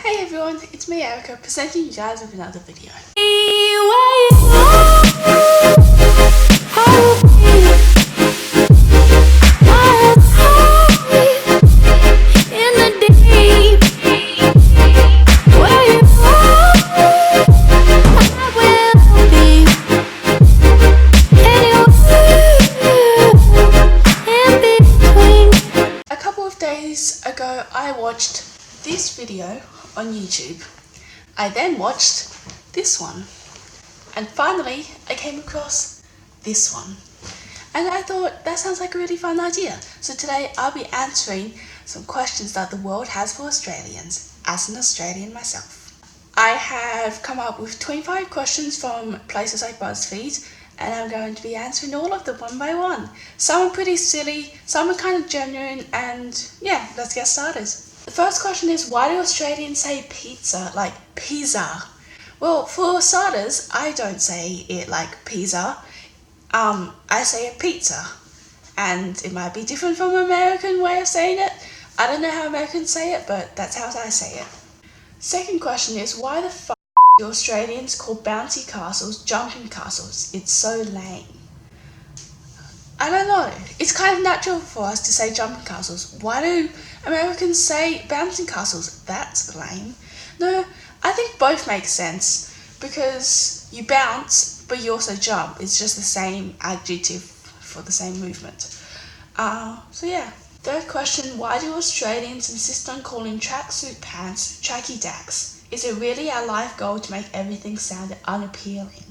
Hey everyone, it's me Erica presenting you guys with another video. A couple of days ago I watched this video on YouTube. I then watched this one, and finally I came across this one, and I thought that sounds like a really fun idea. So today I'll be answering some questions that the world has for Australians, as an Australian myself. I have come up with 25 questions from places like BuzzFeed, and I'm going to be answering all of them one by one. Some are pretty silly, some are kind of genuine, and yeah, let's get started. The first question is, why do Australians say pizza like pizza? Well, for starters, I don't say it like pizza. I say it pizza. And it might be different from an American way of saying it. I don't know how Americans say it, but that's how I say it. Second question is, why the fuck do Australians call bouncy castles jumping castles? It's so lame. I don't know. It's kind of natural for us to say jumping castles. Why do Americans say bouncing castles? That's lame. No, I think both make sense because you bounce, but you also jump. It's just the same adjective for the same movement. So yeah. Third question, why do Australians insist on calling tracksuit pants tracky dacks? Is it really our life goal to make everything sound unappealing?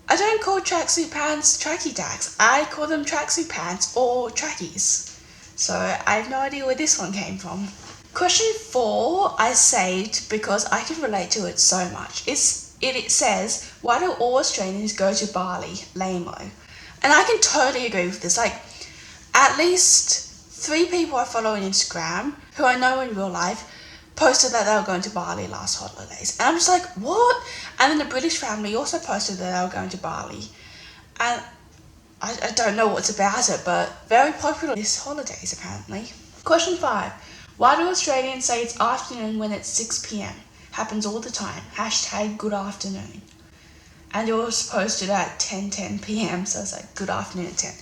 I don't call tracksuit pants tracky dacks. I call them tracksuit pants or trackies. So I have no idea where this one came from. Question 4 I saved because I can relate to it so much. It says, why do all Australians go to Bali? Lame-o. And I can totally agree with this. Like, at least 3 people I follow on Instagram who I know in real life posted that they were going to Bali last holidays. And I'm just like, what? And then the British family also posted that they were going to Bali. And I don't know what's about it, but very popular this holidays apparently. Question 5. Why do Australians say it's afternoon when it's 6 PM? Happens all the time. # good afternoon. And it was posted at 10:10 PM, so it's like good afternoon at 10.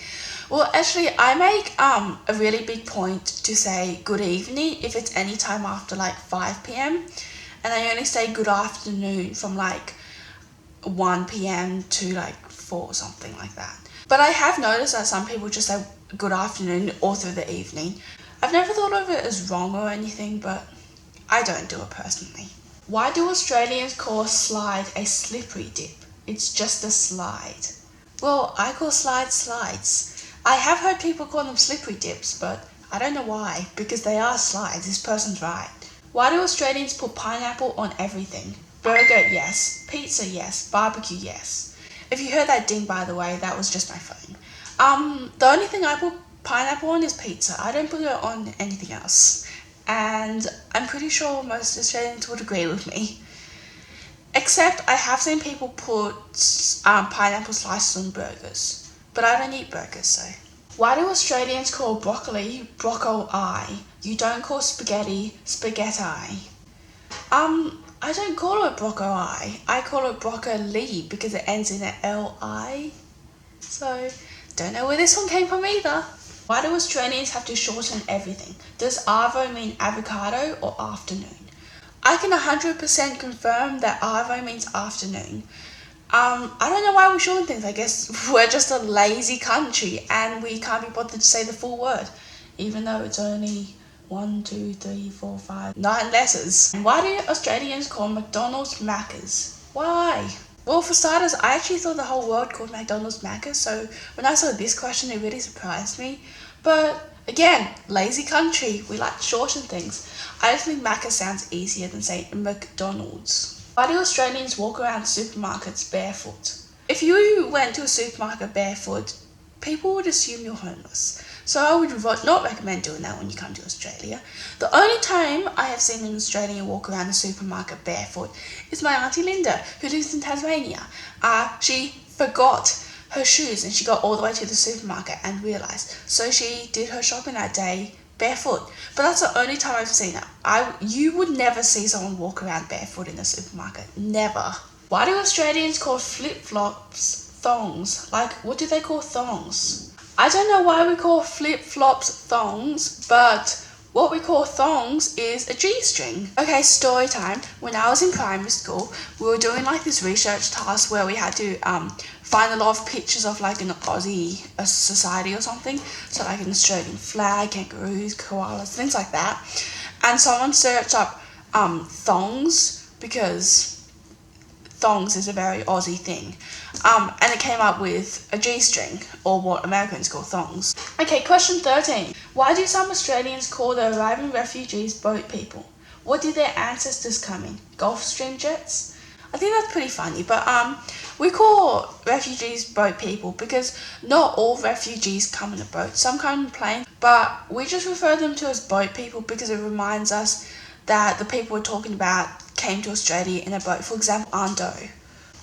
Well, actually, I make a really big point to say good evening if it's any time after like 5 PM. And I only say good afternoon from like 1 PM to like 4 or something like that. But I have noticed that some people just say good afternoon all through the evening. I've never thought of it as wrong or anything, but I don't do it personally. Why do Australians call a slide a slippery dip? It's just a slide. Well, I call slides slides. I have heard people call them slippery dips, but I don't know why, because they are slides. This person's right. Why do Australians put pineapple on everything? Burger, yes. Pizza, yes. Barbecue, yes. If you heard that ding, by the way, that was just my phone. The only thing I put pineapple on is pizza. I don't put it on anything else. And I'm pretty sure most Australians would agree with me. Except I have seen people put pineapple slices on burgers. But I don't eat burgers, so. Why do Australians call broccoli brocco-I? You don't call spaghetti spaghetti. I don't call it brocco-I. I call it broccoli because it ends in an L-I. So, don't know where this one came from either. Why do Australians have to shorten everything? Does arvo mean avocado or afternoon? I can 100% confirm that arvo means afternoon. I don't know why we shorten things. I guess we're just a lazy country and we can't be bothered to say the full word, even though it's only 1, 2, 3, 4, 5, 9 letters. Why do Australians call McDonald's Macca's? Why? Well, for starters, I actually thought the whole world called McDonald's Macca's, so when I saw this question, it really surprised me. But again, lazy country, we like to shorten things. I just think Macca's sounds easier than saying McDonald's. Why do Australians walk around supermarkets barefoot? If you went to a supermarket barefoot, people would assume you're homeless. So I would not recommend doing that when you come to Australia. The only time I have seen an Australian walk around a supermarket barefoot is my auntie Linda, who lives in Tasmania. She forgot her shoes and she got all the way to the supermarket and realised. So she did her shopping that day barefoot. But that's the only time I've seen it. You would never see someone walk around barefoot in a supermarket. Never. Why do Australians call flip-flops thongs? Like, what do they call thongs? I don't know why we call flip-flops thongs, but what we call thongs is a G-string. Okay, story time. When I was in primary school, we were doing like this research task where we had to find a lot of pictures of like an Aussie society or something. So like an Australian flag, kangaroos, koalas, things like that. And someone searched up thongs because thongs is a very Aussie thing. And it came up with a G-string, or what Americans call thongs. Okay, question 13. Why do some Australians call the arriving refugees boat people? What did their ancestors come in? Gulfstream jets? I think that's pretty funny, but we call refugees boat people because not all refugees come in a boat. Some come in a plane, but we just refer them to as boat people because it reminds us that the people we're talking about came to Australia in a boat. For example, Ando.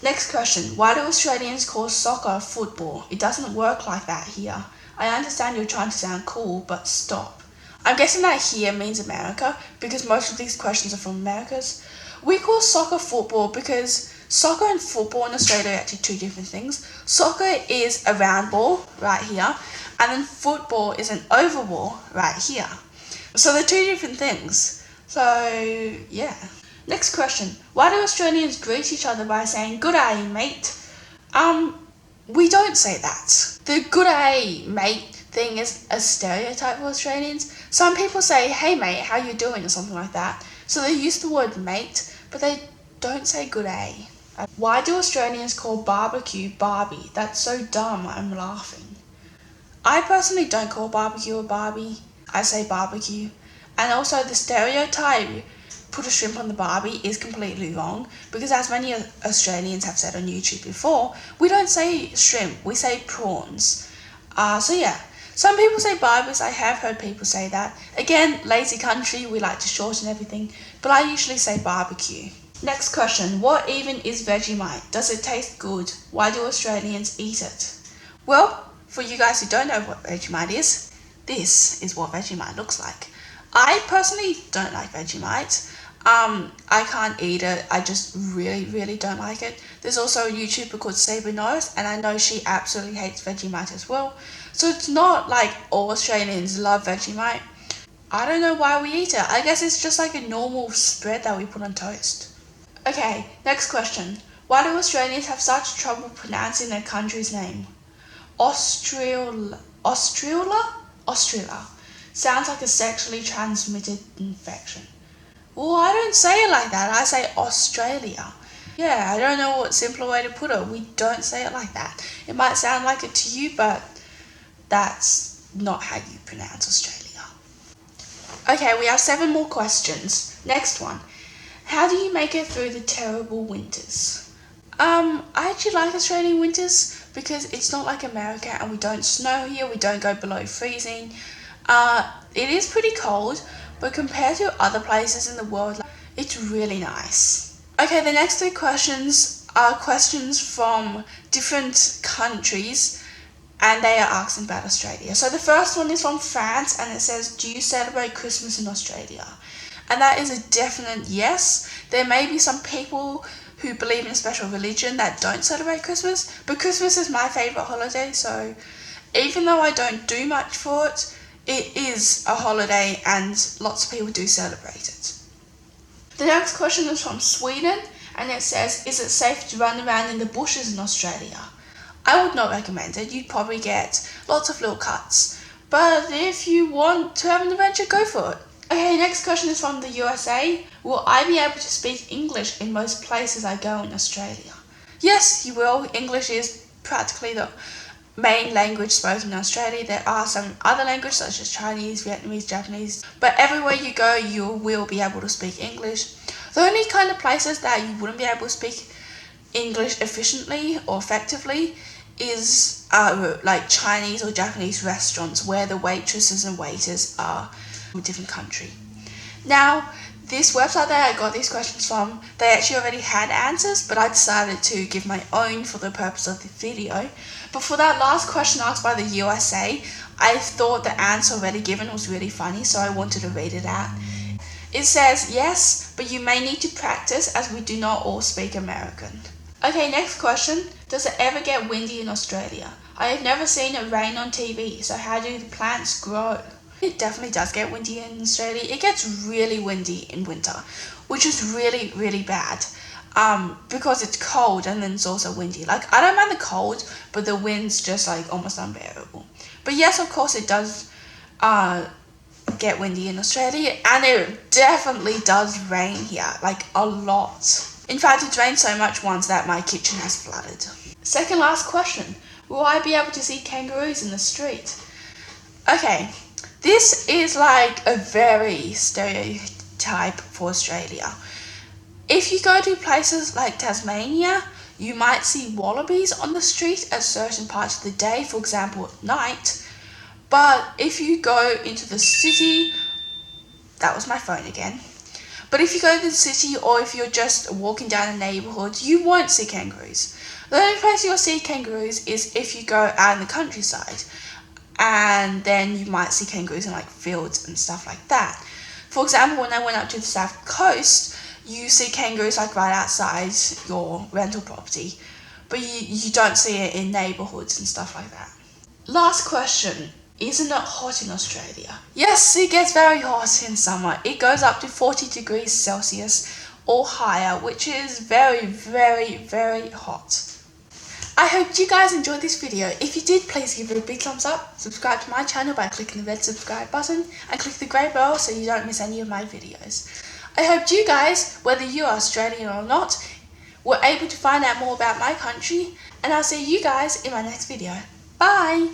Next question. Why do Australians call soccer football? It doesn't work like that here. I understand you're trying to sound cool, but stop. I'm guessing that here means America because most of these questions are from Americas. We call soccer football because soccer and football in Australia are actually two different things. Soccer is a round ball right here, and then football is an oval ball right here. So they're two different things. So, yeah. Next question. Why do Australians greet each other by saying, "Good day, mate"? We don't say that. The "good day, mate" thing is a stereotype for Australians. Some people say, "Hey mate, how you doing?" or something like that. So they use the word mate, but they don't say good day. Why do Australians call barbecue Barbie? That's so dumb, I'm laughing. I personally don't call barbecue a Barbie. I say barbecue. And also the stereotype, put a shrimp on the Barbie, is completely wrong because as many Australians have said on YouTube before, we don't say shrimp, we say prawns. So yeah, some people say Barbies. I have heard people say that. Again, lazy country, we like to shorten everything, but I usually say barbecue. Next question. What even is Vegemite? Does it taste good? Why do Australians eat it? Well, for you guys who don't know what Vegemite is, this is what Vegemite looks like. I personally don't like Vegemite. I can't eat it. I just really don't like it. There's also a YouTuber called Saber Knows, and I know she absolutely hates Vegemite as well. So it's not like all Australians love Vegemite. I don't know why we eat it. I guess it's just like a normal spread that we put on toast. Okay, next question. Why do Australians have such trouble pronouncing their country's name? Australia? Sounds like a sexually transmitted infection. Well, I don't say it like that. I say Australia. Yeah, I don't know what simpler way to put it. We don't say it like that. It might sound like it to you, but that's not how you pronounce Australia. Okay, we have 7 more questions. Next one. How do you make it through the terrible winters? I actually like Australian winters because it's not like America and we don't snow here. We don't go below freezing. It is pretty cold, but compared to other places in the world, it's really nice. Okay, the next 3 questions are questions from different countries, and they are asking about Australia. So the first one is from France, and it says, do you celebrate Christmas in Australia? And that is a definite yes. There may be some people who believe in a special religion that don't celebrate Christmas, but Christmas is my favourite holiday, so even though I don't do much for it, it is a holiday and lots of people do celebrate it. The next question is from Sweden, and it says, is it safe to run around in the bushes in Australia? I would not recommend it. You'd probably get lots of little cuts, but if you want to have an adventure, go for it. Okay, next question is from the USA. Will I be able to speak English in most places I go in Australia? Yes, you will. English is practically the main language spoken in Australia. There are some other languages such as Chinese, Vietnamese, Japanese, but everywhere you go you will be able to speak English. The only kind of places that you wouldn't be able to speak English efficiently or effectively is like Chinese or Japanese restaurants where the waitresses and waiters are from a different country. Now, this website that I got these questions from, they actually already had answers, but I decided to give my own for the purpose of the video. But for that last question asked by the USA, I thought the answer already given was really funny, so I wanted to read it out. It says, yes, but you may need to practice as we do not all speak American. Okay, next question. Does it ever get windy in Australia? I have never seen it rain on TV, so how do the plants grow? It definitely does get windy in Australia. It gets really windy in winter, which is really, really bad. Because it's cold and then it's also windy. Like, I don't mind the cold, but the wind's just like almost unbearable. But yes, of course it does get windy in Australia, and it definitely does rain here, like a lot. In fact, it's rained so much once that my kitchen has flooded. Second last question. Will I be able to see kangaroos in the street? Okay, this is like a very stereotype for Australia. If you go to places like Tasmania, you might see wallabies on the street at certain parts of the day, for example at night. But if you go into the city, that was my phone again. But if you go to the city, or if you're just walking down a neighbourhood, you won't see kangaroos. The only place you'll see kangaroos is if you go out in the countryside, and then you might see kangaroos in like fields and stuff like that. For example, when I went up to the south coast, you see kangaroos like right outside your rental property, but you don't see it in neighbourhoods and stuff like that. Last question. Isn't it hot in Australia? Yes, it gets very hot in summer. It goes up to 40 degrees Celsius or higher, which is very, very, very hot. I hope you guys enjoyed this video. If you did, please give it a big thumbs up. Subscribe to my channel by clicking the red subscribe button and click the grey bell so you don't miss any of my videos. I hope you guys, whether you are Australian or not, were able to find out more about my country, and I'll see you guys in my next video. Bye!